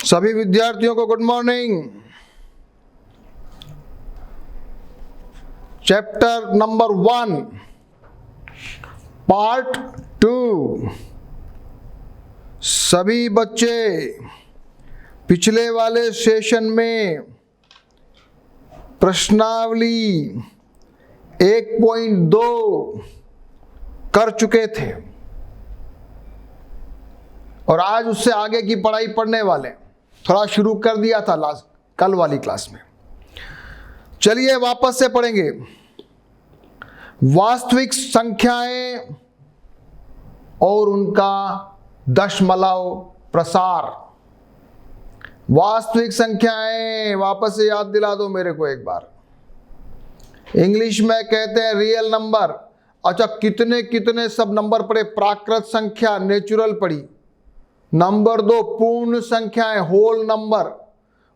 सभी विद्यार्थियों को good morning. Chapter number 1 part 2। सभी बच्चे पिछले वाले सेशन में प्रश्नावली 1.2 कर चुके थे और आज उससे आगे की पढ़ाई पढ़ने वाले। थोड़ा शुरू कर दिया था कल वाली क्लास में। चलिए वापस से पढ़ेंगे। वास्तविक संख्याएं और उनका दशमलव प्रसार। वास्तविक संख्याएं वापस से याद दिला दो मेरे को एक बार। इंग्लिश में कहते हैं रियल नंबर। अच्छा, कितने कितने सब नंबर पढ़े? प्राकृत संख्या नेचुरल पढ़ी। नंबर 2 पूर्ण संख्याएं होल नंबर,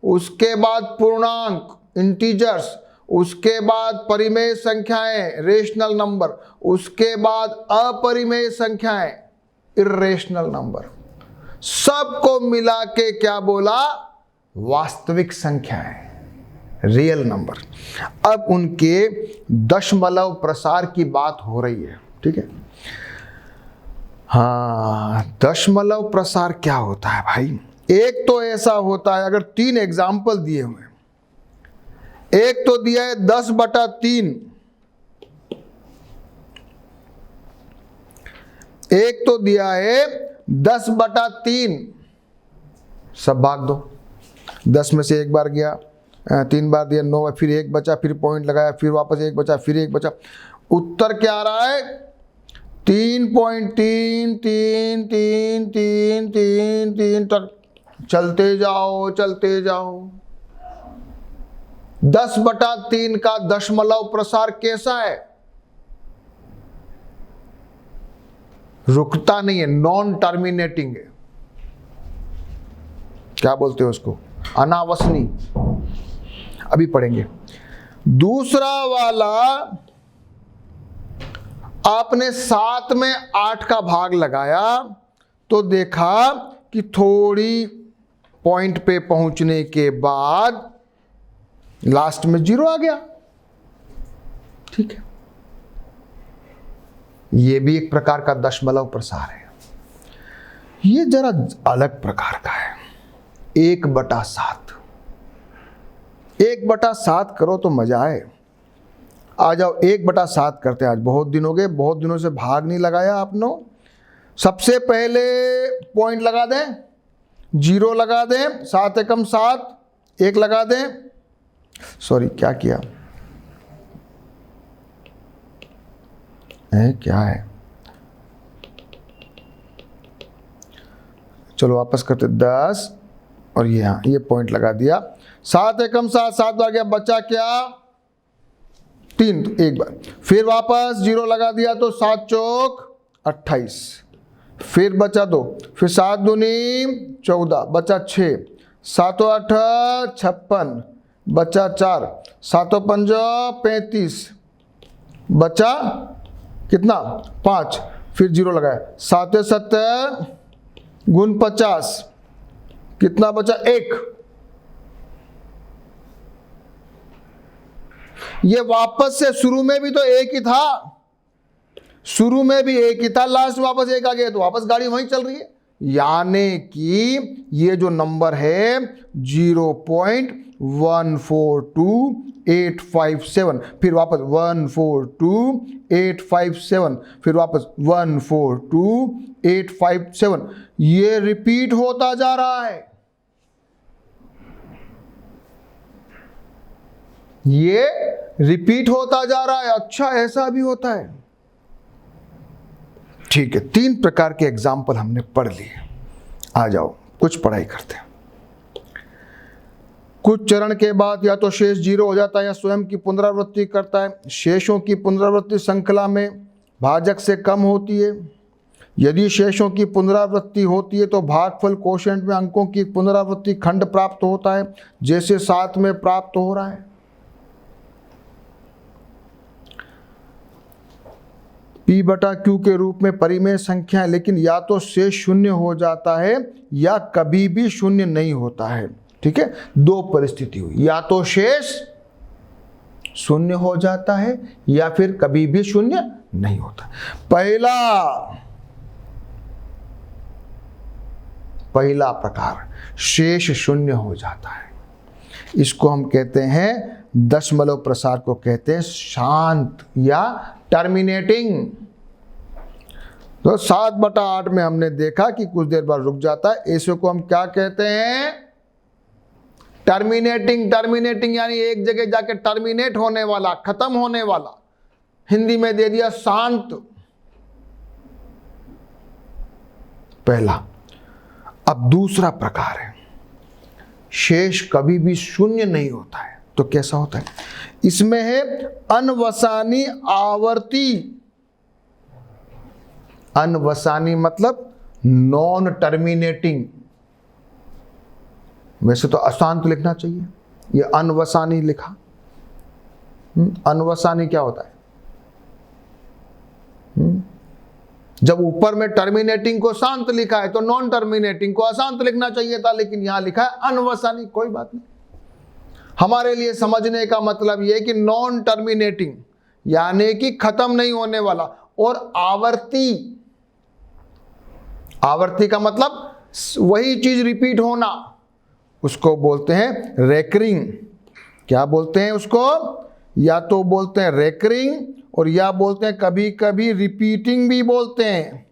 उसके बाद पूर्णांक इंटीजर्स, उसके बाद परिमेय संख्याएं रेशनल नंबर, उसके बाद अपरिमेय संख्याएं इर्रेशनल नंबर। सबको मिला के क्या बोला? वास्तविक संख्याएं, रियल नंबर। अब उनके दशमलव प्रसार की बात हो रही है, ठीक है। हाँ, दशमलव प्रसार क्या होता है भाई? एक तो ऐसा होता है, अगर 3 एग्जाम्पल दिए हुए हैं। एक तो दिया है 10/3, एक तो दिया है 10/3। सब भाग दो। 10 में से एक बार गया, 3 बार दिया, 9, फिर एक बचा, फिर पॉइंट लगाया, फिर वापस एक बचा, फिर एक बचा। उत्तर क्या आ रहा है? 3.33333 तक चलते जाओ चलते जाओ। 10/3 का दशमलव प्रसार कैसा है? रुकता नहीं है, नॉन टर्मिनेटिंग है। क्या बोलते हो उसको? अनावसनी। अभी पढ़ेंगे। दूसरा वाला, आपने 7 में 8 का भाग लगाया तो देखा कि थोड़ी पॉइंट पे पहुंचने के बाद लास्ट में 0 आ गया, ठीक है। ये भी एक प्रकार का दशमलव प्रसार है। ये जरा अलग प्रकार का है। 1/7। 1/7 करो तो मजा आए। आ जाओ 1/7 करते हैं। आज बहुत दिन हो गए, बहुत दिनों से भाग नहीं लगाया आपने। सबसे पहले पॉइंट लगा दें, 0 लगा दें, 7 एकम 7, 1 लगा दें। सॉरी, क्या किया है? क्या है? चलो वापस करते। 10 और ये पॉइंट लगा दिया। 7 एकम 7, 7 बार गया, बचा क्या? 3, तो एक बार। फिर वापस 0 लगा दिया तो 7 चौक 28, फिर बचा 2, फिर 7 दूनी 14, बचा 6, 7 8 56, बचा 4, 7 5 35, बचा कितना? 5, फिर 0 लगाया। 7 7 गुण 50, कितना बचा? 1। ये वापस से शुरू में भी तो 1 ही था, शुरू में भी 1 ही था, लास्ट में वापस 1 आ गया, तो वापस गाड़ी वहीं चल रही है। यानी कि ये जो नंबर है 0.142857, फिर वापस 142857, फिर वापस 142857, ये रिपीट होता जा रहा है। ये रिपीट होता जा रहा है। अच्छा, ऐसा भी होता है, ठीक है। 3 प्रकार के एग्जाम्पल हमने पढ़ लिए। आ जाओ कुछ पढ़ाई करते हैं। कुछ चरण के बाद या तो शेष 0 हो जाता है या स्वयं की पुनरावृत्ति करता है। शेषों की पुनरावृत्ति श्रृंखला में भाजक से कम होती है। यदि शेषों की पुनरावृत्ति होती है तो भागफल कोशेंट में अंकों की पुनरावृत्ति खंड प्राप्त होता है, जैसे 7 में प्राप्त हो रहा है। P बटा Q के रूप में परिमेय संख्या है, लेकिन या तो शेष शून्य हो जाता है या कभी भी शून्य नहीं होता है। ठीक है, दो परिस्थिति हुई, या तो शेष शून्य हो जाता है या फिर कभी भी शून्य नहीं होता। पहला प्रकार शेष शून्य हो जाता है, इसको हम कहते हैं दशमलव प्रसार को कहते हैं शांत या टर्मिनेटिंग। तो 7/8 में हमने देखा कि कुछ देर बाद रुक जाता है, ऐसे को हम क्या कहते हैं? टर्मिनेटिंग यानी एक जगह जाके टर्मिनेट होने वाला, खत्म होने वाला। हिंदी में दे दिया शांत। पहला। अब दूसरा प्रकार है, शेष कभी भी शून्य नहीं होता है। तो कैसा होता है? इसमें है अनवसानी आवर्ती। अनवसानी मतलब नॉन टर्मिनेटिंग। वैसे तो अशांत लिखना चाहिए, ये अनवसानी लिखा। अनवसानी क्या होता है? जब ऊपर में टर्मिनेटिंग को शांत लिखा है तो नॉन टर्मिनेटिंग को अशांत लिखना चाहिए था, लेकिन यहां लिखा है अनवसानी। कोई बात नहीं, हमारे लिए समझने का मतलब यह कि नॉन टर्मिनेटिंग यानी कि खत्म नहीं होने वाला, और आवर्ती। आवर्ती का मतलब वही चीज रिपीट होना, उसको बोलते हैं रेकरिंग। क्या बोलते हैं उसको? या तो बोलते हैं रेकरिंग और या बोलते हैं कभी कभी रिपीटिंग भी बोलते हैं।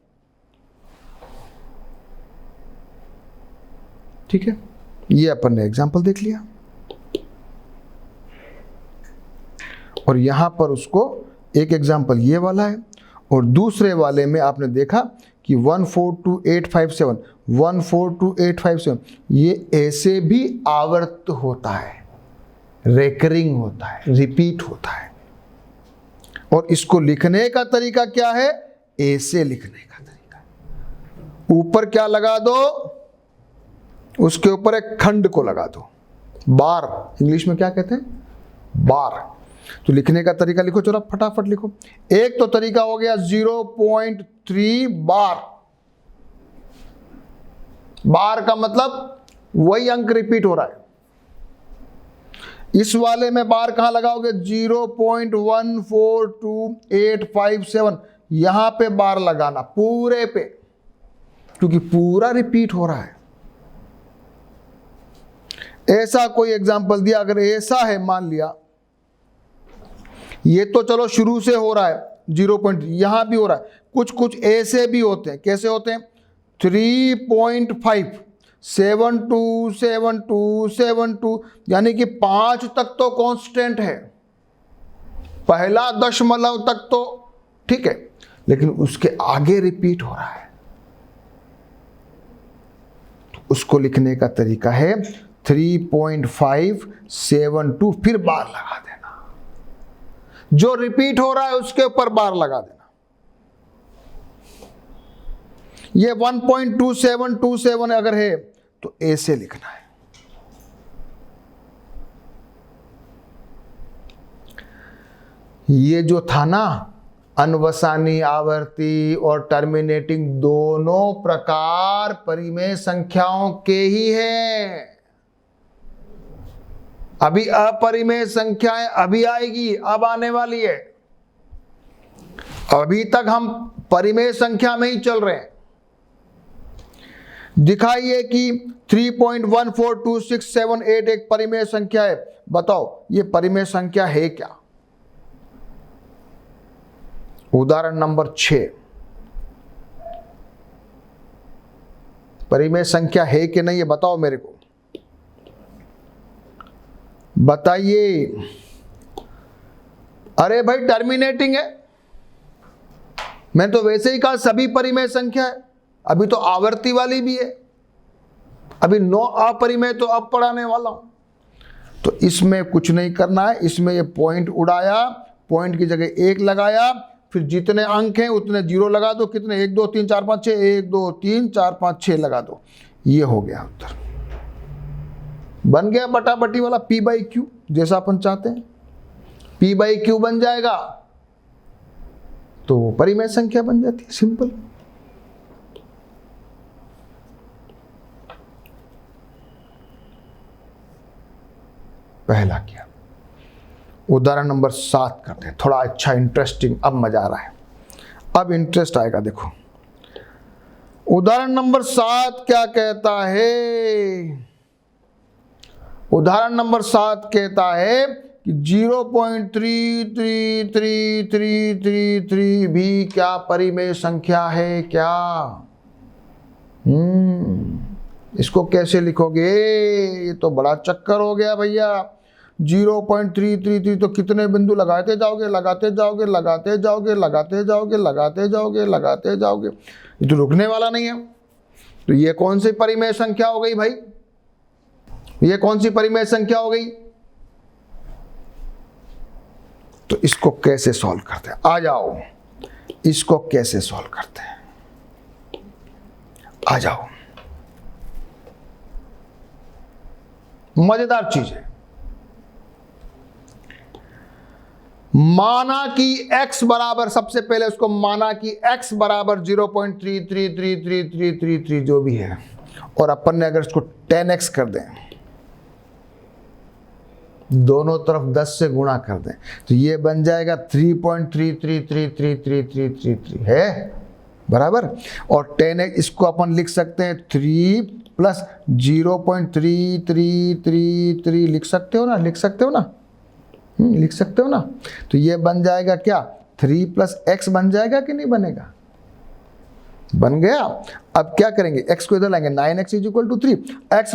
ठीक है, ये अपन ने एग्जांपल देख लिया, और यहां पर उसको एक एग्जांपल ये वाला है, और दूसरे वाले में आपने देखा कि 142,857 142,857 ये ऐसे भी आवर्त होता है, रेकरिंग होता है, रिपीट होता है। और इसको लिखने का तरीका क्या है? ऐसे लिखने का तरीका। ऊपर क्या लगा दो? उसके ऊपर एक खंड को लगा दो, बार। इंग्लिश में क्या कहते हैं? बार। तो लिखने का तरीका लिखो, चलो फटाफट लिखो। एक तो तरीका हो गया 0.3 बार। बार का मतलब वही अंक रिपीट हो रहा है। इस वाले में बार कहां लगाओगे? 0.142857, यहां पे बार लगाना पूरे पे, क्योंकि पूरा रिपीट हो रहा है। ऐसा कोई एग्जांपल दिया, अगर ऐसा है, मान लिया ये तो चलो शुरू से हो रहा है 0 पॉइंट, यहां भी हो रहा है। कुछ कुछ ऐसे भी होते हैं। कैसे होते हैं? 3.5 72 72 72, यानी कि 5 तक तो कांस्टेंट है, पहला दशमलव तक तो ठीक है, लेकिन उसके आगे रिपीट हो रहा है। उसको लिखने का तरीका है 3.572, फिर बार लगा देना। जो रिपीट हो रहा है उसके ऊपर बार लगा देना। ये 1.2727 अगर है तो ऐसे लिखना है। ये जो था ना, अनवसानी, आवर्ती और टर्मिनेटिंग, दोनों प्रकार परिमेय संख्याओं के ही हैं। अभी अपरिमेय संख्याएं अभी आएगी, अब आने वाली है। अभी तक हम परिमेय संख्या में ही चल रहे हैं। दिखाइए कि 3.142678 एक परिमेय संख्या है। बताओ ये परिमेय संख्या है क्या? उदाहरण नंबर 6, परिमेय संख्या है कि नहीं, ये बताओ मेरे को, बताइए। अरे भाई टर्मिनेटिंग है, मैं तो वैसे ही कहा सभी परिमेय संख्या है। अभी तो आवर्ती वाली भी है, अभी 9 अपरिमेय तो अब पढ़ाने वाला हूं। तो इसमें कुछ नहीं करना है, इसमें ये पॉइंट उड़ाया, पॉइंट की जगह 1 लगाया, फिर जितने अंक हैं उतने 0 लगा दो। कितने? 1 2 3 4 5 6, 1 2 3 4 5 6 लगा दो। ये हो गया उत्तर, बन गया बटाबटी वाला P/Q, जैसा अपन चाहते हैं P/Q बन जाएगा। तो वो परिमेय संख्या बन जाती है, सिंपल। पहला किया। उदाहरण नंबर 7 करते हैं, थोड़ा अच्छा इंटरेस्टिंग, अब मजा आ रहा है, अब इंटरेस्ट आएगा। देखो उदाहरण नंबर 7 क्या कहता है। उदाहरण नंबर 7 कहता है कि 0.33333 भी क्या परिमेय संख्या है क्या? इसको कैसे लिखोगे? ये तो बड़ा चक्कर हो गया भैया। 0.333 तो कितने बिंदु लगाते जाओगे, लगाते जाओगे, लगाते जाओगे, लगाते जाओगे, लगाते जाओगे, लगाते जाओगे, ये तो रुकने वाला नहीं है। तो ये कौन सी परिमेय संख्या हो गई भाई? ये कौन सी परिमेय संख्या हो गई? तो इसको कैसे सॉल्व करते हैं? आ जाओ, इसको कैसे सॉल्व करते हैं, आ जाओ। मजेदार चीज है। माना कि x बराबर, सबसे पहले उसको माना कि x बराबर 0.333333 जो भी है, और अपन ने अगर इसको 10x कर दें, दोनों तरफ 10 से गुणा कर दें, तो ये बन जाएगा 3.33333333 है बराबर। और 10x इसको अपन लिख सकते हैं 3 प्लस 0.3333 लिख सकते हो ना, लिख सकते हो ना, लिख सकते हो ना। तो ये बन जाएगा क्या, 3 प्लस x बन जाएगा कि नहीं बनेगा? बन गया। अब क्या करेंगे, x को इधर लाएंगे, 9x is equal to 3। x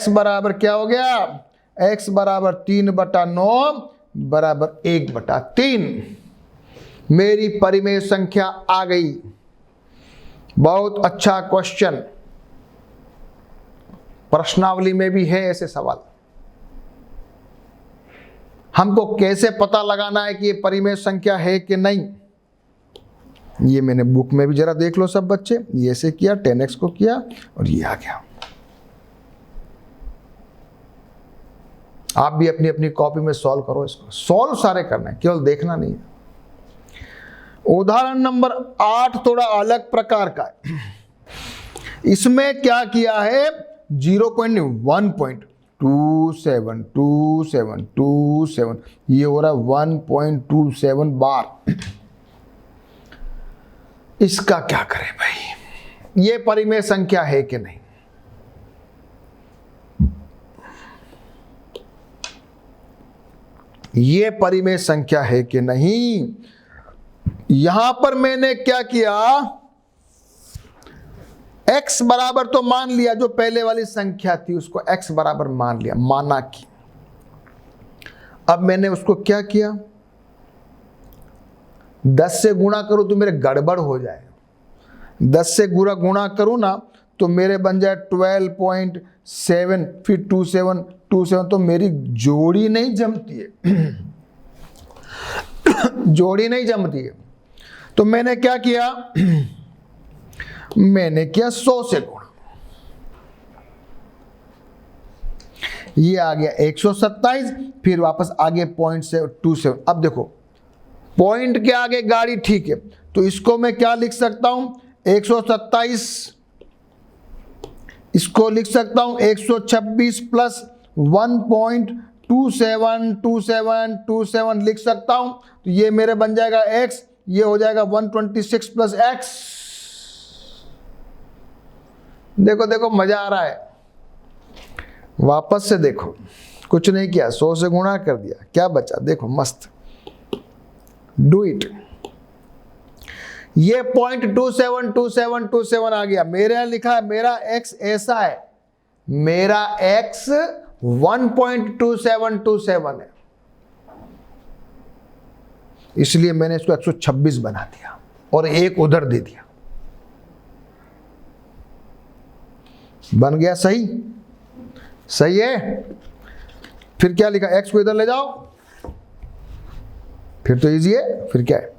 बराबर क्या हो गया? x बराबर 3/9 बराबर 1/3। मेरी परिमेय संख्या आ गई। बहुत अच्छा क्वेश्चन, प्रश्नावली में भी है ऐसे सवाल। हमको कैसे पता लगाना है कि ये परिमेय संख्या है कि नहीं? ये मैंने बुक में भी जरा देख लो सब बच्चे। ये ऐसे किया, 10x को किया और ये आ गया। आप भी अपनी अपनी कॉपी में सॉल्व करो इसको। सॉल्व सारे करना है, केवल देखना नहीं है। उदाहरण नंबर 8 थोड़ा अलग प्रकार का है। इसमें क्या किया है, 0.1.272727 ये हो रहा है 1.27 बार। इसका क्या करें भाई? ये परिमेय संख्या है कि नहीं? ये परिमेय संख्या है कि नहीं? यहां पर मैंने क्या किया, x बराबर तो मान लिया, जो पहले वाली संख्या थी उसको x बराबर मान लिया, माना कि। अब मैंने उसको क्या किया, 10 से गुणा करूं तो मेरे गड़बड़ हो जाए। 10 से गुणा करूं ना तो मेरे बन जाए 12.7, फिर 27, तो मेरी जोड़ी नहीं जमती है। जोड़ी नहीं जमती है। तो मैंने क्या किया, मैंने किया 100 से गुणा। ये आ गया 127, फिर वापस आगे 0.27। अब देखो पॉइंट के आगे गाड़ी ठीक है, तो इसको मैं क्या लिख सकता हूं, 127, इसको लिख सकता हूं 126 प्लस 1.272727 लिख सकता हूं। तो ये मेरे बन जाएगा x, ये हो जाएगा 126 प्लस x। देखो देखो मजा आ रहा है। वापस से देखो, कुछ नहीं किया, 100 से गुणा कर दिया, क्या बचा देखो, मस्त। Do it. ये 0.272727 आ गया। मेरे यहां लिखा है, मेरा x ऐसा है, मेरा x 1.2727 है, इसलिए मैंने इसको 126 बना दिया और एक उधर दे दिया। बन गया सही? सही है। फिर क्या लिखा, x को इधर ले जाओ, फिर तो इजी है। फिर क्या है,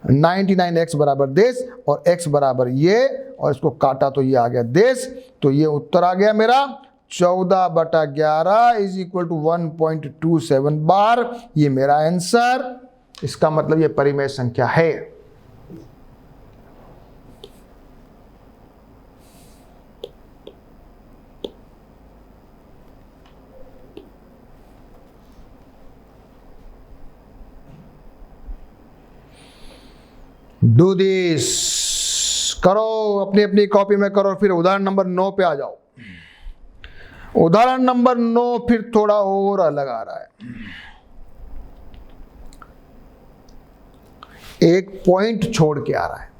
99x बराबर देश और x बराबर ये, और इसको काटा तो ये आ गया देश। तो ये उत्तर आ गया मेरा 14/11 इज इक्वल टू 1.27 बार। ये मेरा आंसर इसका मतलब ये परिमेय संख्या है। डू दिस, करो अपनी अपनी कॉपी में करो। फिर उदाहरण नंबर 9 पे आ जाओ। उदाहरण नंबर 9 फिर थोड़ा और अलग आ रहा है। एक पॉइंट छोड़ के आ रहा है,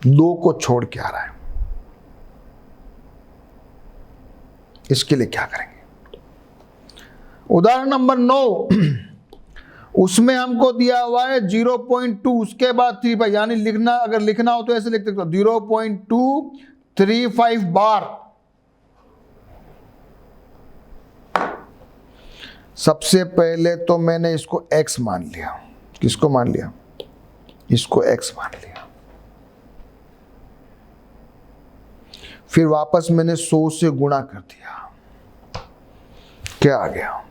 2 को छोड़ के आ रहा है। इसके लिए क्या करेंगे? उदाहरण नंबर 9 उसमें हमको दिया हुआ है 0.2, उसके बाद 3 यानी लिखना, अगर लिखना हो तो ऐसे लिख सकते हो 0.235 बार। सबसे पहले तो मैंने इसको x मान लिया। किसको मान लिया? इसको x मान लिया। फिर वापस मैंने 100 से गुणा कर दिया। क्या आ गया?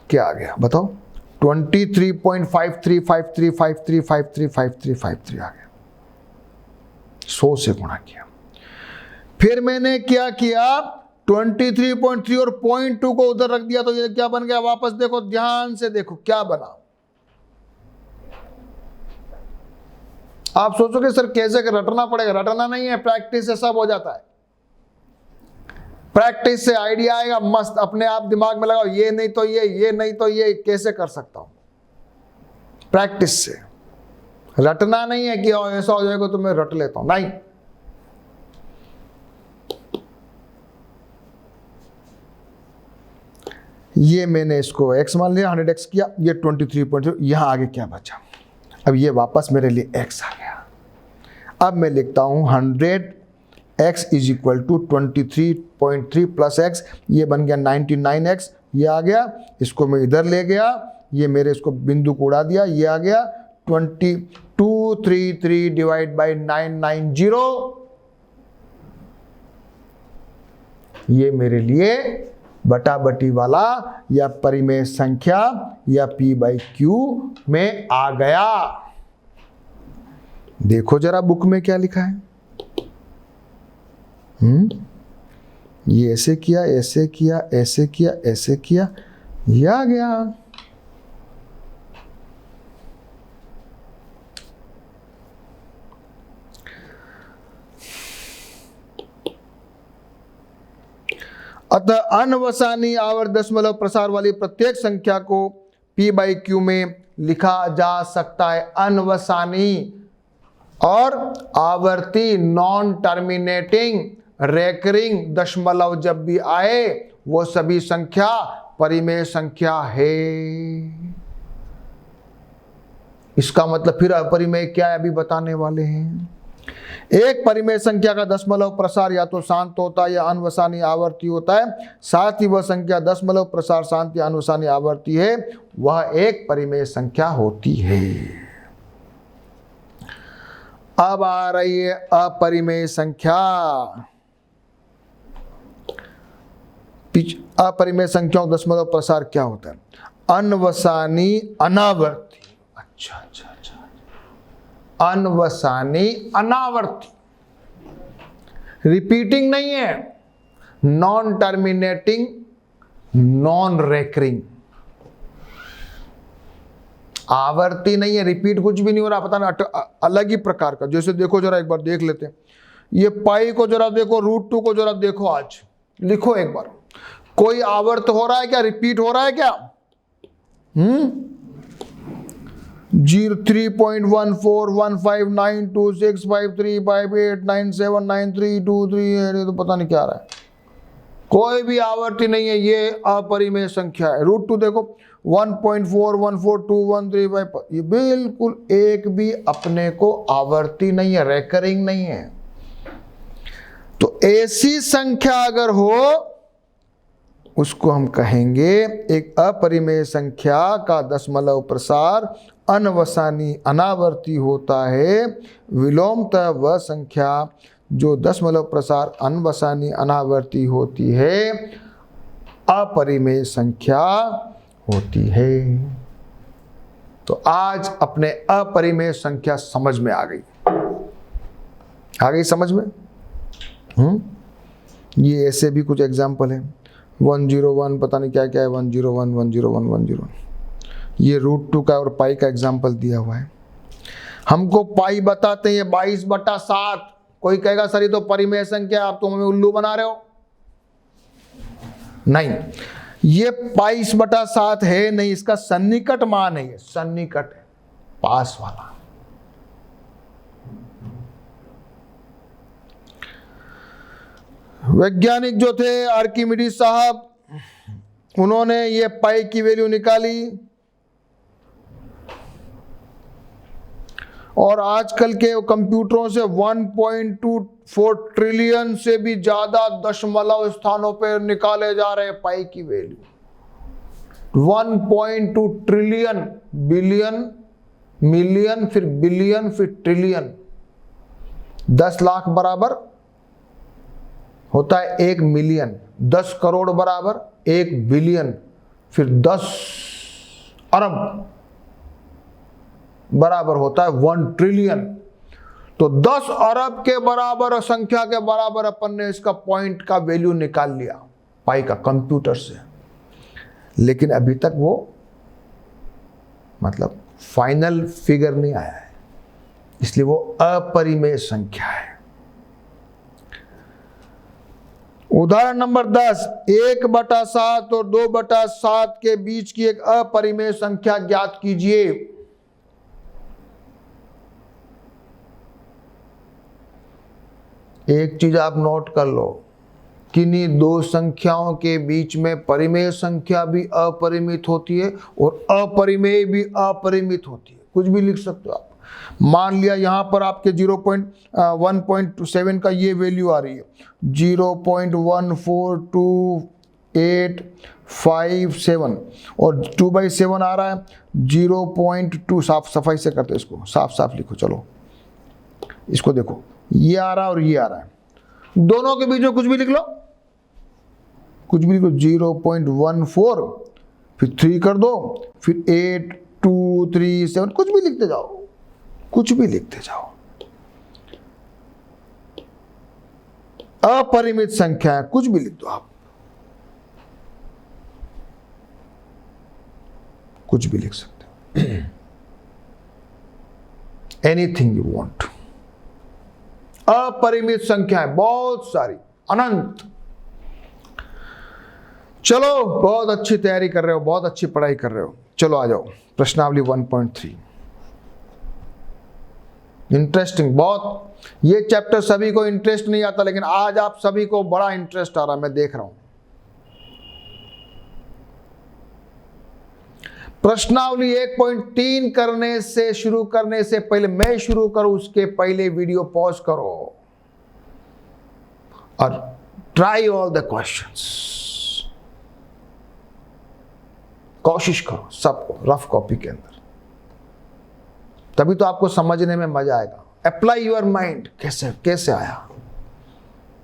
क्या आ गया बताओ? 23.535353535353 आ गया। 100 से गुणा किया। फिर मैंने क्या किया? 23.3 और 0.2 को उधर रख दिया, तो ये क्या बन गया? वापस देखो, ध्यान से देखो क्या बना। आप सोचोगे सर कैसे रटना पड़ेगा? रटना नहीं है, प्रैक्टिस से सब हो जाता है। प्रैक्टिस से आइडिया आएगा मस्त, अपने आप दिमाग में लगाओ, ये नहीं तो ये नहीं तो ये, कैसे कर सकता हूं। प्रैक्टिस से, रटना नहीं है कि ऐसा हो जाएगा तो मैं रट लेता हूं, नहीं। ये मैंने इसको x मान लिया, 100x किया, ये 23.0, यहां आगे क्या बचा? अब ये वापस मेरे लिए x आ गया। अब मैं लिखता हूं 100x is equal to 23.3 plus x, ये बन गया 99x, ये आ गया। इसको मैं इधर ले गया, ये मेरे इसको बिंदु को उड़ा दिया, ये आ गया 2233 डिवाइड बाई 990। ये मेरे लिए बटा बटी वाला या परिमेय संख्या या p/q में आ गया। देखो जरा बुक में क्या लिखा है। ये ऐसे किया, ऐसे किया, ऐसे किया, ऐसे किया, ये आ गया। अतः अनवसानी आवर्त दशमलव प्रसार वाली प्रत्येक संख्या को p/q में लिखा जा सकता है। अनवसानी और आवर्ती नॉन टर्मिनेटिंग रेकरिंग दशमलव जब भी आए वो सभी संख्या परिमेय संख्या है। इसका मतलब फिर अपरिमेय क्या है अभी बताने वाले हैं। एक परिमेय संख्या का दशमलव प्रसार या तो शांत होता है या अनवसानी आवर्ती होता है। साथ ही वह संख्या दशमलव प्रसार शांत या अनवसानी आवर्ती है, वह एक परिमेय संख्या होती है। अब आ रही है अपरिमेय संख्या। अपरिमेय संख्याओं दशमलव प्रसार क्या होता है? अनवसानी अनावर्ती। अच्छा अच्छा अच्छा, अनवसानी अनावर्ती, रिपीटिंग नहीं है, नॉन टर्मिनेटिंग, नॉन रेकरिंग। आवर्ती नहीं है, रिपीट कुछ भी नहीं हो रहा, पता नहीं अलग ही प्रकार का। जैसे देखो जरा एक बार देख लेते हैं, ये पाई को जरा देखो, √2 को जरा देखो, आज लिखो एक बार। कोई आवर्त हो रहा है क्या? रिपीट हो रहा है क्या? 03.1415926535897932, तो पता नहीं क्या आ रहा है। कोई भी आवर्ती नहीं है, ये अपरिमेय संख्या है। √2 देखो 1.414213, ये बिल्कुल एक भी अपने को आवर्ती नहीं है, रेकरिंग नहीं है। तो ऐसी संख्या अगर हो उसको हम कहेंगे एक अपरिमेय संख्या का दशमलव प्रसार अनवसानी अनावर्ती होता है। विलोमतः वह संख्या जो दशमलव प्रसार अनवसानी अनावर्ती होती है अपरिमेय संख्या होती है। तो आज अपने अपरिमेय संख्या समझ में आ गई समझ में। ये ऐसे भी कुछ एग्जाम्पल है, 101 पता नहीं क्या क्या है, 101 101 101। ये √2 का और पाई का एग्जाम्पल दिया हुआ है। हमको पाई बताते हैं 22/7। कोई कहेगा सर ये तो परिमेय संख्या, आप तो हमें उल्लू बना रहे हो। नहीं, ये 22/7 है नहीं, इसका सन्निकट मान है, ये सन्निकट है, पास वाला। वैज्ञानिक जो थे आर्किमिडीज साहब, उन्होंने ये पाई की वैल्यू निकाली और आजकल के कंप्यूटरों से 1.24 ट्रिलियन से भी ज्यादा दशमलव स्थानों पर निकाले जा रहे पाई की वैल्यू। 1.2 ट्रिलियन, बिलियन, मिलियन, फिर बिलियन, फिर ट्रिलियन। 10 लाख बराबर होता है 1 मिलियन, 10 करोड़ बराबर 1 बिलियन, फिर 10 अरब बराबर होता है 1 ट्रिलियन। तो 10 अरब के बराबर संख्या के बराबर अपन ने इसका पॉइंट का वैल्यू निकाल लिया पाई का कंप्यूटर से। लेकिन अभी तक वो मतलब फाइनल फिगर नहीं आया है, इसलिए वो अपरिमेय संख्या है। उदाहरण नंबर 10, 1/7 और 2/7 के बीच की एक अपरिमेय संख्या ज्ञात कीजिए। एक चीज आप नोट कर लो, किन्हीं दो संख्याओं के बीच में परिमेय संख्या भी अपरिमित होती है और अपरिमेय भी अपरिमित होती है। कुछ भी लिख सकते हो आप। मान लिया यहां पर आपके 1.7 का ये वैल्यू आ रही है, 0.142857 और 2/7 आ रहा है 0.2। साफ सफाई से करते इसको, साफ साफ लिखो। चलो इसको देखो, ये आ रहा है और ये आ रहा है, दोनों के बीच में कुछ भी लिख लो, कुछ भी लिखो। 0.14 फिर 3 कर दो, फिर 8 2 3 7, कुछ भी लिखते जाओ, कुछ भी लिखते जाओ। अपरिमित संख्या है, कुछ भी लिख दो आप, कुछ भी लिख सकते हो। Anything you want. अपरिमित संख्या है बहुत सारी, अनंत। चलो बहुत अच्छी तैयारी कर रहे हो, बहुत अच्छी पढ़ाई कर रहे हो। चलो आ जाओ प्रश्नावली 1.3। इंटरेस्टिंग बहुत। ये चैप्टर सभी को इंटरेस्ट नहीं आता, लेकिन आज आप सभी को बड़ा इंटरेस्ट आ रहा है, मैं देख रहा हूं। प्रश्नावली 1.3 करने से शुरू करने से पहले, मैं शुरू करूं उसके पहले वीडियो पॉज करो और ट्राई ऑल द क्वेश्चंस। कोशिश करो सबको रफ कॉपी के अंदर, तभी तो आपको समझने में मजा आएगा। अप्लाई योर माइंड, कैसे कैसे आया।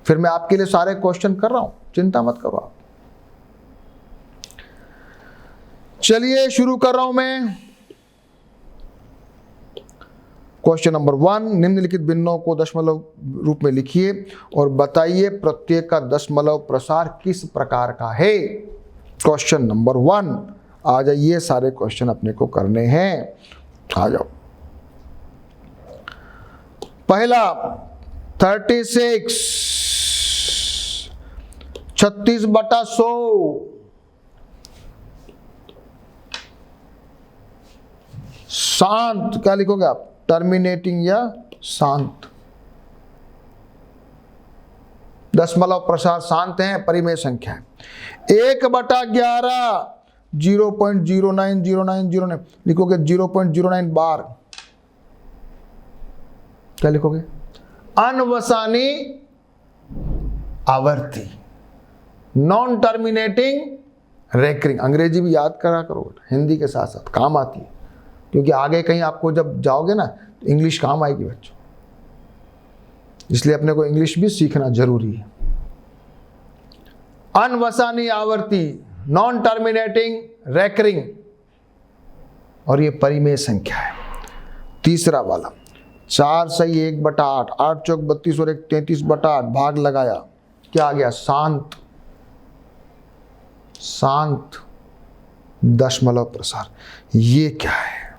फिर मैं आपके लिए सारे क्वेश्चन कर रहा हूं, चिंता मत करो आप। चलिए शुरू कर रहा हूं मैं। क्वेश्चन नंबर 1, निम्नलिखित भिन्नों को दशमलव रूप में लिखिए और बताइए प्रत्येक का दशमलव प्रसार किस प्रकार का है। क्वेश्चन नंबर 1, आ जाइए, सारे क्वेश्चन अपने को करने हैं, आ जाओ। पहला 36, 36/100, शांत क्या लिखोगे आप, टर्मिनेटिंग या शांत। दशमलव प्रसार शांत है, परिमेय संख्या है। 1/11, 0.090909 लिखोगे, 0.09 बार। क्या लिखोगे, अनवसानी आवर्ती, नॉन टर्मिनेटिंग रेकरिंग। अंग्रेजी भी याद करा करो, हिंदी के साथ साथ काम आती है, क्योंकि आगे कहीं आपको जब जाओगे ना तो इंग्लिश काम आएगी बच्चों, इसलिए अपने को इंग्लिश भी सीखना जरूरी है। अनवसानी आवर्ती, नॉन टर्मिनेटिंग रेकरिंग, और ये परिमेय संख्या है। तीसरा वाला 4 सही 1/8, 8 चौक 32 और 1 33/8, भाग लगाया, क्या आ गया? शांत। शांत दशमलव प्रसार। ये क्या है?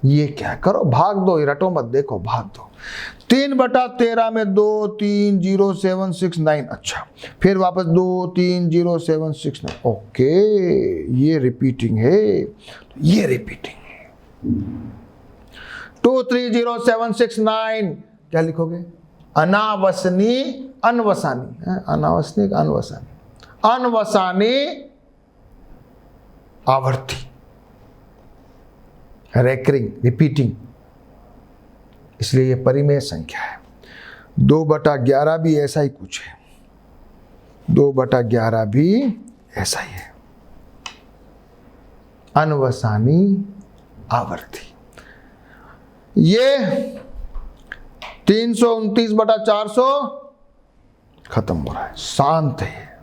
ये क्या है? करो, भाग दो, रटो मत, देखो भाग दो। 3/13 में 2 3 0 7 6 9। अच्छा, फिर वापस 2 3 0 7 6 9। ओके, ये रिपीटिंग है, ये रिपीटिंग है। 2 3 0 7 6 9 क्या लिखोगे? अनावसनी, अनवसानी, अनावसनी, अनवसानी, अनवसानी आवर्ती, रेकरिंग, रिपीटिंग, इसलिए ये परिमेय संख्या है। 2/11 भी ऐसा ही कुछ है, 2/11 भी ऐसा ही है, अनवसानी आवर्ती। ये 329/400 खत्म हो रहा है, शांत है,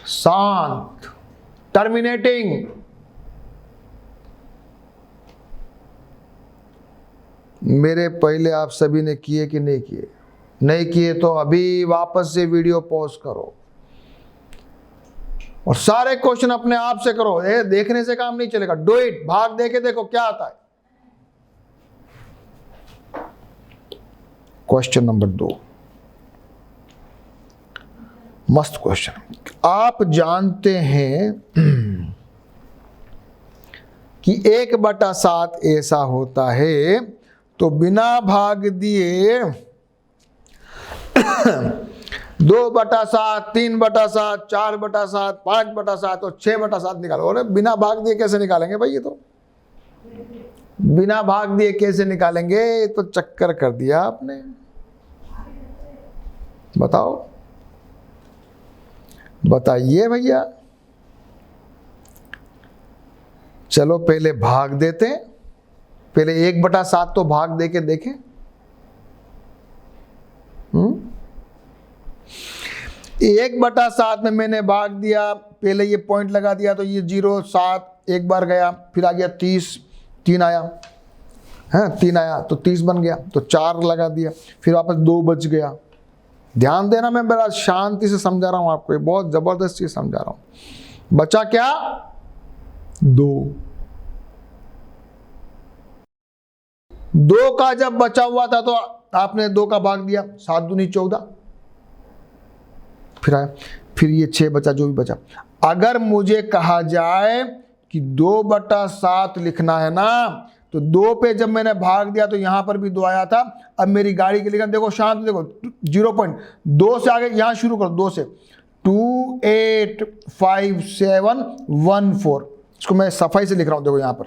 शांत, टर्मिनेटिंग। मेरे पहले आप सभी ने किए कि नहीं किए? नहीं किए तो अभी वापस से वीडियो पॉज करो और सारे क्वेश्चन अपने आप से करो। देखने से काम नहीं चलेगा, डू इट। भाग दे के देखो क्या आता है। क्वेश्चन नंबर 2, मस्त क्वेश्चन। आप जानते हैं कि 1/7 ऐसा होता है, तो बिना भाग दिए 2/7, 3/7, 4/7, 5/7 और 6/7 निकालो। अरे बिना भाग दिए कैसे निकालेंगे भाई? ये तो बिना भाग दिए कैसे निकालेंगे? ये तो चक्कर कर दिया आपने। बताओ, बताइए भैया। चलो पहले भाग देते हैं, पहले 1/7 तो भाग दे के देखें। 1/7 में मैंने भाग दिया, पहले ये पॉइंट लगा दिया, तो ये 0 7 एक बार गया, फिर आ गया 30, 3 आया, है 3 आया तो 30 बन गया, तो 4 लगा दिया, फिर वापस 2 बच गया। ध्यान देना, मैं बड़ा शांति से समझा रहा हूं आपको, ये बहुत जबरदस्त चीज समझा रहा हूं। बचा क्या? 2 का जब बचा हुआ था तो आपने 2 का भाग दिया, 7 दूनी 14, फिर आया, फिर ये 6 बचा, जो भी बचा। अगर मुझे कहा जाए कि 2/7 लिखना है ना, तो 2 पे जब मैंने भाग दिया तो यहां पर भी 2 आया था। अब मेरी गाड़ी के लिए देखो, शांत देखो, 0.2 से आगे यहां शुरू करो, 2 से 2857114। इसको मैं सफाई से लिख रहा हूं, देखो यहां पर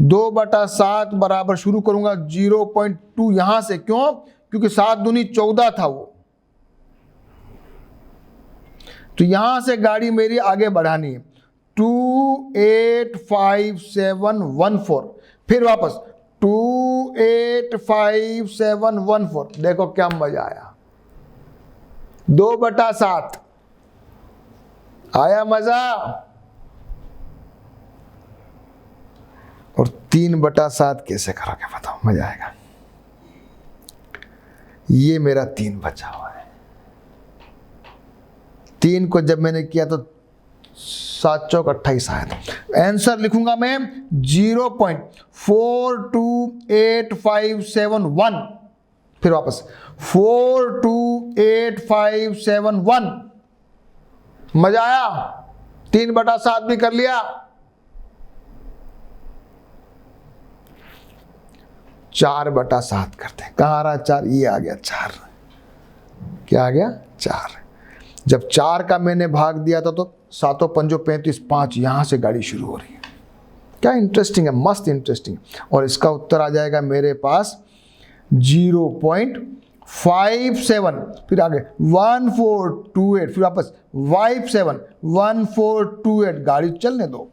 2/7 बराबर शुरू करूंगा 0.2 यहां से। क्यों? क्योंकि 7 दूनी 14 था वो, तो यहां से गाड़ी मेरी आगे बढ़ानी है। 2857114, फिर वापस 2857114। देखो क्या मजा आया, 2/7 आया मजा। और 3/7 कैसे करोगे बताओ, मजा आएगा। ये मेरा 3 बचा हुआ है। 3 को जब मैंने किया तो 7 चौक 28 आया था। आंसर लिखूंगा मैं 0.428571, फिर वापस 42851। मजा आया? 3/7 भी कर लिया। 4/7 करते हैं। कहाँ आ रहा 4? ये आ गया 4। क्या आ गया? 4। जब 4 का मैंने भाग दिया था तो 7 5 35, 5 यहां से गाड़ी शुरू हो रही है। क्या इंटरेस्टिंग है, मस्त इंटरेस्टिंग। और इसका उत्तर आ जाएगा मेरे पास 0.57, फिर आगे 1428, फिर वापस 57 1428। गाड़ी चलने दो।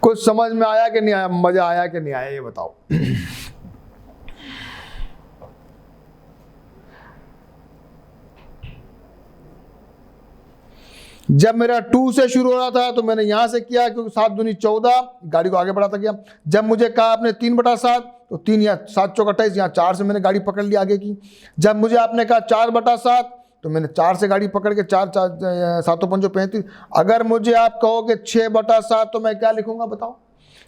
कुछ समझ में आया कि नहीं आया? मजा आया कि नहीं आया, ये बताओ। जब मेरा 2 से शुरू हो रहा था तो मैंने यहां से किया, क्योंकि 7 दूनी 14, गाड़ी को आगे बढ़ाता गया। जब मुझे कहा आपने 3/7, तो 3 या 7 चौक 28, यहाँ 4 से मैंने गाड़ी पकड़ ली आगे की। जब मुझे आपने कहा 4/7, तो मैंने 4 से गाड़ी पकड़ के 4 7 5 35। अगर मुझे आप कहोगे 6/7, तो मैं क्या लिखूंगा बताओ?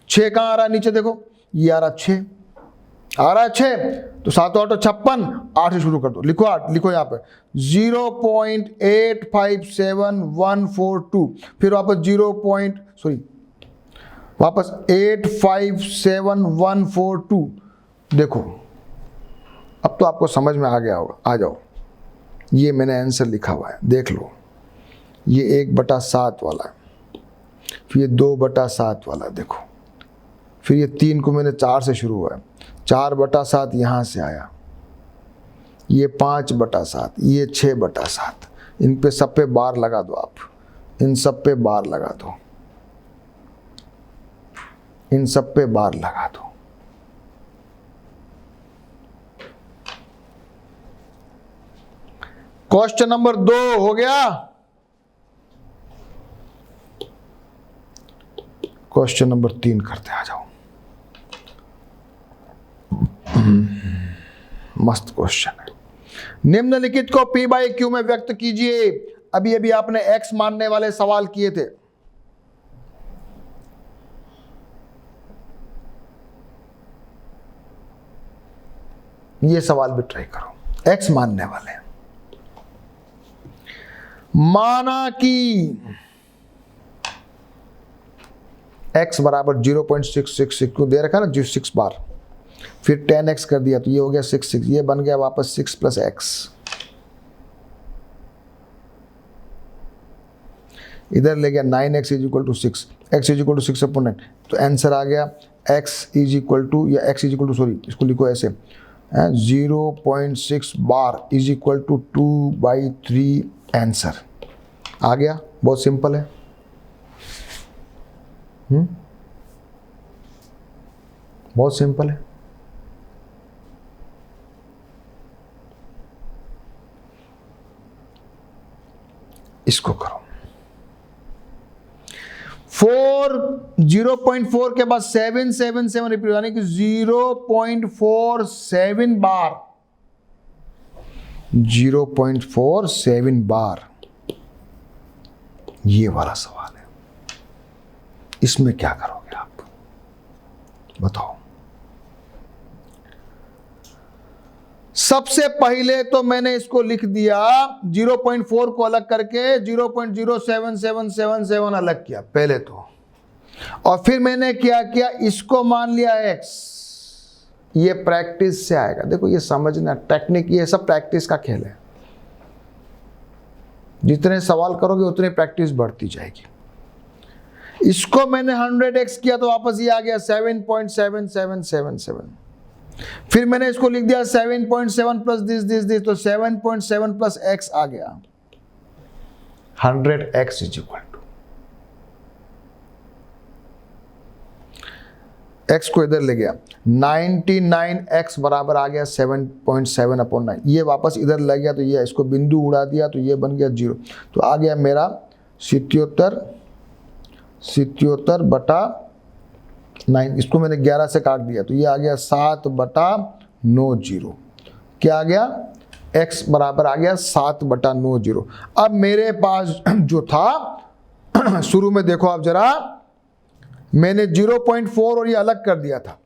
6 कहाँ आ रहा है? नीचे देखो, ये आ रहा 6, आ रहा है 6, तो 7 8 56, 8 से शुरू कर दो, लिखो 8, लिखो यहाँ पे 0.857142, फिर वापस 8574142। देखो अब तो आपको समझ में आ गया होगा। आ जाओ, ये मैंने आंसर लिखा हुआ है, देख लो। ये 1/7 वाला है, फिर ये 2/7 वाला, देखो, फिर ये 3 को मैंने 4 से शुरू हुआ है, 4/7 यहाँ से आया, ये 5/7, ये 6/7। इन पे सब पे बार लगा दो आप, इन सब पे बार लगा दो, इन सब पे बार लगा दो। क्वेश्चन नंबर 2 हो गया। क्वेश्चन नंबर 3 करते, आ जाओ। मस्त क्वेश्चन है। निम्नलिखित को P/Q में व्यक्त कीजिए। अभी अभी आपने X मानने वाले सवाल किए थे। ये सवाल भी ट्राई करो, X मानने वाले। माना कि X बराबर 0.666 को दे रखा ना, 6 बार, फिर 10x कर दिया तो ये हो गया 6, ये बन गया वापस 6 + x। इधर ले गया 9x = 6, x = 6/9, तो आंसर आ गया x = या x = सॉरी, इसको लिखो ऐसे 0.6 बार = 2/3 आंसर आ गया। बहुत सिंपल है। बहुत सिंपल है। इसको करो। 0.4 के बाद 777 रिपीट, यानी कि 0.47 बार, 0.47 बार। ये वाला सवाल है। इसमें क्या करोगे आप बताओ? सबसे पहले तो मैंने इसको लिख दिया 0.4 को अलग करके 0.07777 अलग किया पहले तो, और फिर मैंने क्या किया, इसको मान लिया x। ये प्रैक्टिस से आएगा। देखो ये समझना, टेक्निक, ये सब प्रैक्टिस का खेल है। जितने सवाल करोगे उतनी प्रैक्टिस बढ़ती जाएगी। इसको मैंने 100x किया तो वापस ये आ गया 7.7777। फिर मैंने इसको लिख दिया 7.7 प्लस दिस, तो 7.7 प्लस x आ गया 100x = x को इधर ले गया 99x बराबर आ गया 7.7/9। ये वापस इधर ले गया तो ये इसको बिंदु उड़ा दिया तो ये बन गया 0, तो आ गया मेरा 77/9। इसको मैंने 11 से काट दिया तो ये आ गया 7/90। क्या आ गया? x बराबर आ गया 7/90। अब मेरे पास जो था शुरू में, देखो आप जरा, मैंने 0.4 और ये अलग कर दिया था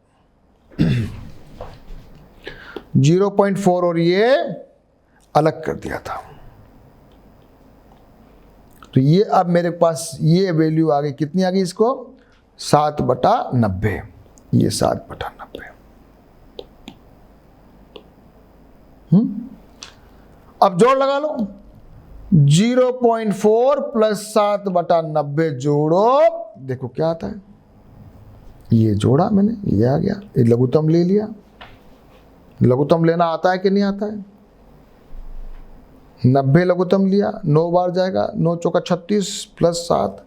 0.4 और ये अलग कर दिया था, तो ये अब मेरे पास ये वैल्यू आ गई। कितनी आ गई इसको? 7/90। ये 7/90। अब जोड़ लगा लो, 0.4 प्लस 7/90 जोड़ो, देखो क्या आता है। ये जोड़ा मैंने, ये आ गया, ये लघुत्तम ले लिया। लघुत्तम लेना आता है कि नहीं आता है? 90 लघुत्तम लिया, 9 बार जाएगा, 9 चौका 36 प्लस 7।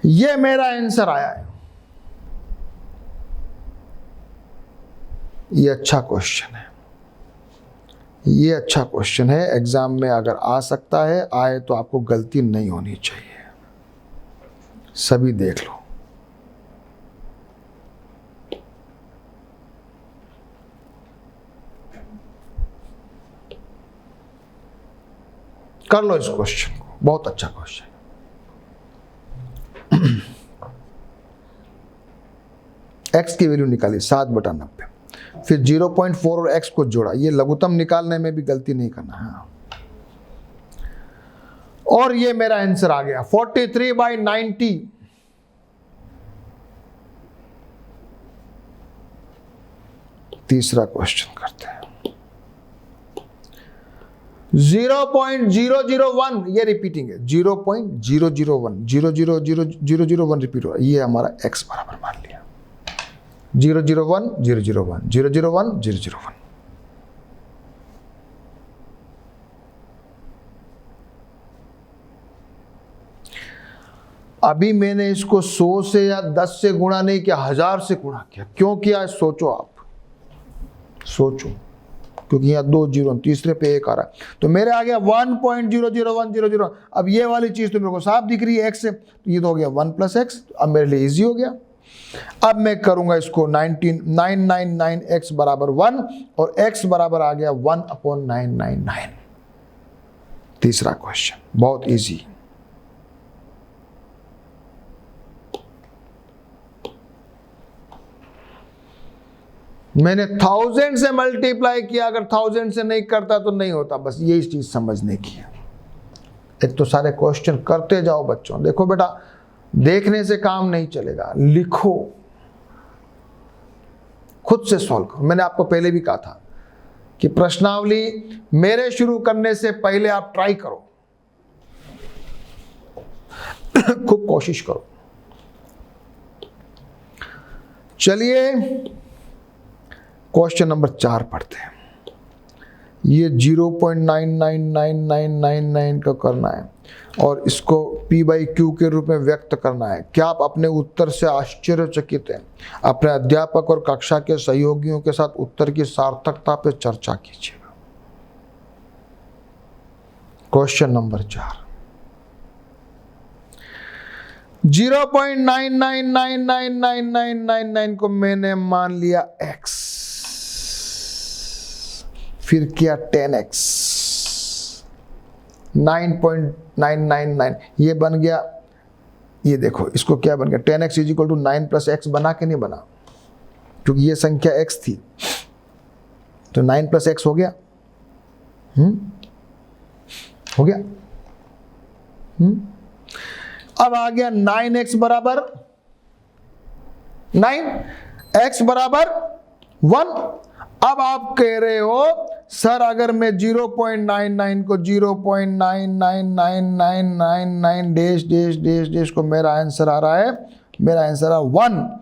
ये मेरा आंसर आया है। ये अच्छा क्वेश्चन है, ये अच्छा क्वेश्चन है, एग्जाम में अगर आ सकता है, आए तो आपको गलती नहीं होनी चाहिए। सभी देख लो। कर लो इस क्वेश्चन को, बहुत अच्छा क्वेश्चन। x की वैल्यू निकाली 7/90, फिर 0.4 और x को जोड़ा। ये लघुत्तम निकालने में भी गलती नहीं करना है। और ये मेरा आंसर आ गया 43/90। तीसरा क्वेश्चन करते हैं। 0.001, ये रिपीटिंग है, 0.001, 0.00001 रिपीट हो रहा है। ये हमारा x बराबर मान लिया 0.001, 0.001, 0.001, 0.001। अभी मैंने इसको 100 से या 10 से गुणा नहीं किया, 1000 से गुणा किया। क्यों किया? सोचो, आप सोचो, क्योंकि यहाँ 2 जीरो, तीसरे पे 1 आ रहा है, तो मेरे आ गया 1.00100। अब ये वाली चीज तो मेरे को साफ दिख रही है x से, तो ये तो हो गया 1 + x। अब मेरे लिए इजी हो गया। अब मैं करूंगा इसको 999x बराबर 1, और x बराबर आ गया 1/999। तीसरा क्वेश्चन बहुत इजी। मैंने 1000 से मल्टीप्लाई किया, अगर 1000 से नहीं करता तो नहीं होता। बस यही चीज समझने की है। एक तो सारे क्वेश्चन करते जाओ बच्चों। देखो बेटा, देखने से काम नहीं चलेगा, लिखो, खुद से सॉल्व करो। मैंने आपको पहले भी कहा था कि प्रश्नावली मेरे शुरू करने से पहले आप ट्राई करो, खूब कोशिश करो। चलिए क्वेश्चन नंबर 4 पढ़ते हैं। ये 0.999999 का करना है और इसको P/Q के रूप में व्यक्त करना है। क्या आप अपने उत्तर से आश्चर्यचकित हैं? अपने अध्यापक और कक्षा के सहयोगियों के साथ उत्तर की सार्थकता पर चर्चा कीजिएगा। क्वेश्चन नंबर 4, 0.999999 को मैंने मान लिया x, फिर किया 10x, 9.999 ये बन गया। ये देखो, इसको क्या बन गया, 10x = 9 + x बना के नहीं बना, क्योंकि ये संख्या x थी, तो 9 + x हो गया। हो गया। अब आ गया 9x बराबर 9, x बराबर 1। अब आप कह रहे हो सर, अगर मैं 0.99 को 0.999999 डैश डैश डैश डैश को मेरा आंसर आ रहा है, मेरा आंसर आ 1।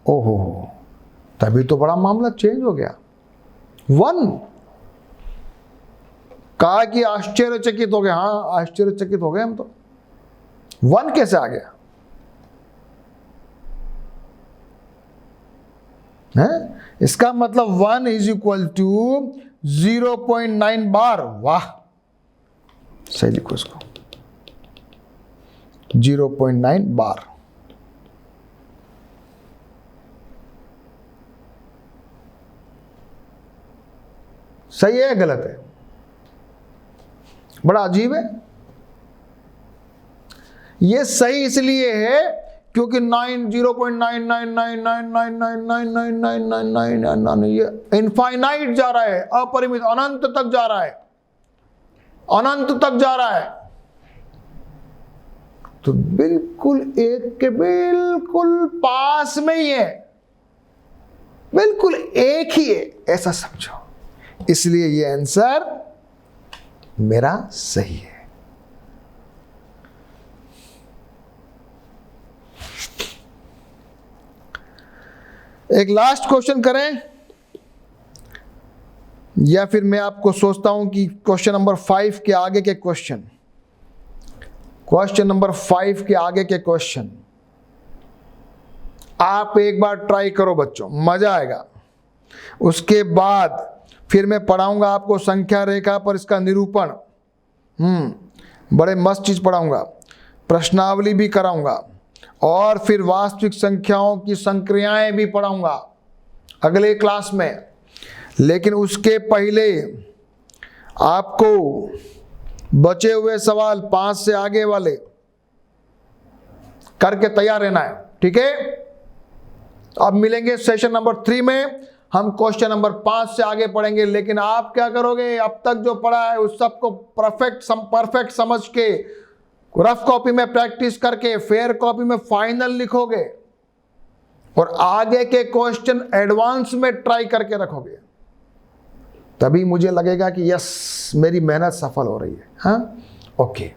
ओहो, तभी तो बड़ा मामला चेंज हो गया। 1 कहा कि आश्चर्यचकित हो गए। हाँ, आश्चर्यचकित हो गए हम तो। 1 कैसे आ गया है? इसका मतलब 1 = 0.9 बार। वाह, सही लिखो इसको, 0.9 बार। सही है, गलत है? बड़ा अजीब है। ये सही इसलिए है क्योंकि 0.9999999999 ये इनफाइनाइट जा रहा है, अपरिमित, अनंत तक जा रहा है, अनंत तक जा रहा है। तो बिल्कुल एक के बिल्कुल पास में ही है, बिल्कुल एक ही है, ऐसा समझो। इसलिए ये आंसर मेरा सही है। एक लास्ट क्वेश्चन करें, या फिर मैं आपको सोचता हूं कि क्वेश्चन नंबर 5 के आगे के क्वेश्चन, क्वेश्चन नंबर 5 के आगे के क्वेश्चन आप एक बार ट्राई करो बच्चों, मजा आएगा। उसके बाद फिर मैं पढ़ाऊंगा आपको संख्या रेखा पर इसका निरूपण, बड़े मस्त चीज़ पढ़ाऊंगा, प्रश्नावली भी कराऊंगा और फिर वास्तविक संख्याओं की संक्रियाएं भी पढ़ाऊंगा अगले क्लास में। लेकिन उसके पहले आपको बचे हुए सवाल 5 से आगे वाले करके तैयार रहना है, ठीक है। अब मिलेंगे सेशन नंबर 3 में, हम क्वेश्चन नंबर 5 से आगे पढ़ेंगे। लेकिन आप क्या करोगे, अब तक जो पढ़ा है उस सबको परफेक्ट समझ के रफ कॉपी में प्रैक्टिस करके फेयर कॉपी में फाइनल लिखोगे और आगे के क्वेश्चन एडवांस में ट्राई करके रखोगे, तभी मुझे लगेगा कि यस मेरी मेहनत सफल हो रही है। हाँ, ओके।